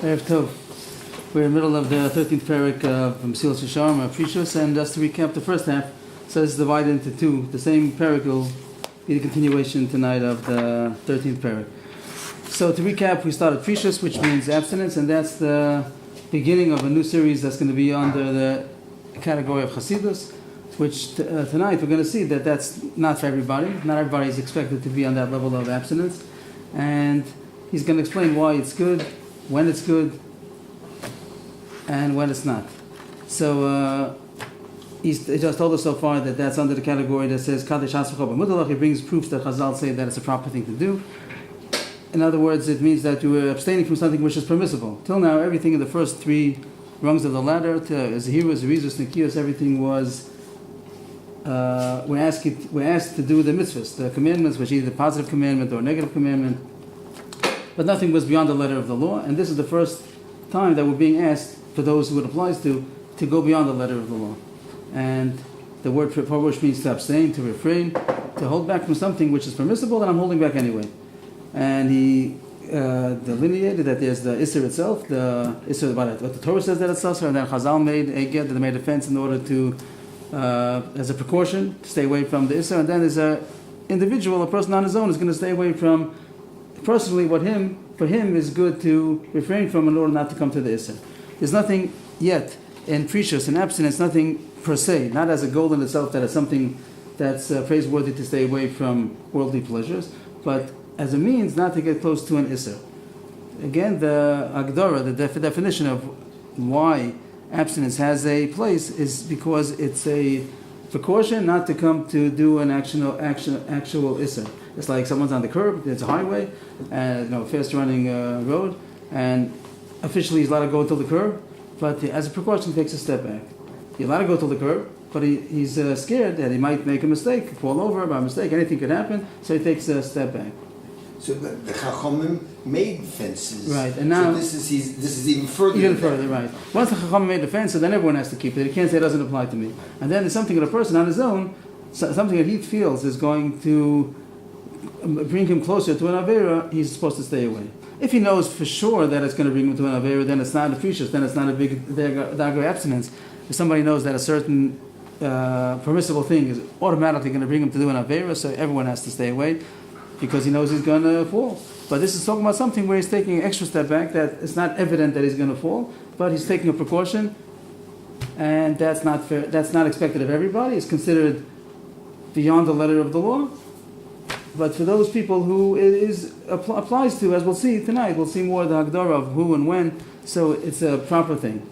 Erev Tov. We're in the middle of the 13th parak of Mesillas Yesharim, Precious, and just to recap the first half, so it's divided into two. The same parak will be the continuation tonight of the 13th parak. So to recap, we started Precious, which means abstinence, and that's the beginning of a new series that's going to be under the category of Chassidus, which tonight we're going to see that that's not for everybody. Not everybody is expected to be on that level of abstinence, and he's going to explain why it's good, when it's good, and when it's not. So he just told us so far that that's under the category that says Kadesh Hasvachah B'Mudalach. He brings proofs that Chazal say that it's a proper thing to do. In other words, it means that you were abstaining from something which is permissible. Till now, everything in the first three rungs of the ladder, to Zehirus, Zerizus, Nikios, everything was we're asked to do the mitzvahs, the commandments, which is either positive commandment or negative commandment, but nothing was beyond the letter of the law. And this is the first time that we're being asked, for those who it applies to go beyond the letter of the law. And the word Parush means to abstain, to refrain, to hold back from something which is permissible, and I'm holding back anyway. And he delineated that there's the Isser itself, the Isser, what the Torah says that it's Isser, and then Chazal made a get, that they made a fence in order to, as a precaution, to stay away from the Isser. And then there's a individual, a person on his own, is going to stay away from, personally, for him is good to refrain from in order not to come to the Isser. There's nothing yet in Precious, in abstinence, nothing per se, not as a goal in itself that it's something that's praiseworthy to stay away from worldly pleasures, but as a means not to get close to an Isser. Again, the Agdara, the definition of why abstinence has a place is because it's a precaution not to come to do an actual Isser. It's like someone's on the curb, it's a highway, and fast-running road, and officially he's allowed to go till the curb, but as a precaution he takes a step back. He's allowed to go till the curb, but he's scared that he might make a mistake, fall over by mistake, anything could happen, so he takes a step back. So the Chachamim made fences. Right, and now so this is even further. Even further, right. Once the Chachamim made the fence, so then everyone has to keep it. He can't say it doesn't apply to me. And then there's something that a person on his own, something that he feels is going to bring him closer to an Avera, he's supposed to stay away. If he knows for sure that it's going to bring him to an Avera, then it's not a Precious, then it's not a big Dagar abstinence. If somebody knows that a certain permissible thing is automatically going to bring him to do an Avera, so everyone has to stay away, because he knows he's going to fall. But this is talking about something where he's taking an extra step back, that it's not evident that he's going to fall, but he's taking a precaution, and that's not fair. That's not expected of everybody. It's considered beyond the letter of the law. But for those people who it applies to, as we'll see tonight, we'll see more the Hagdara of who and when, so it's a proper thing.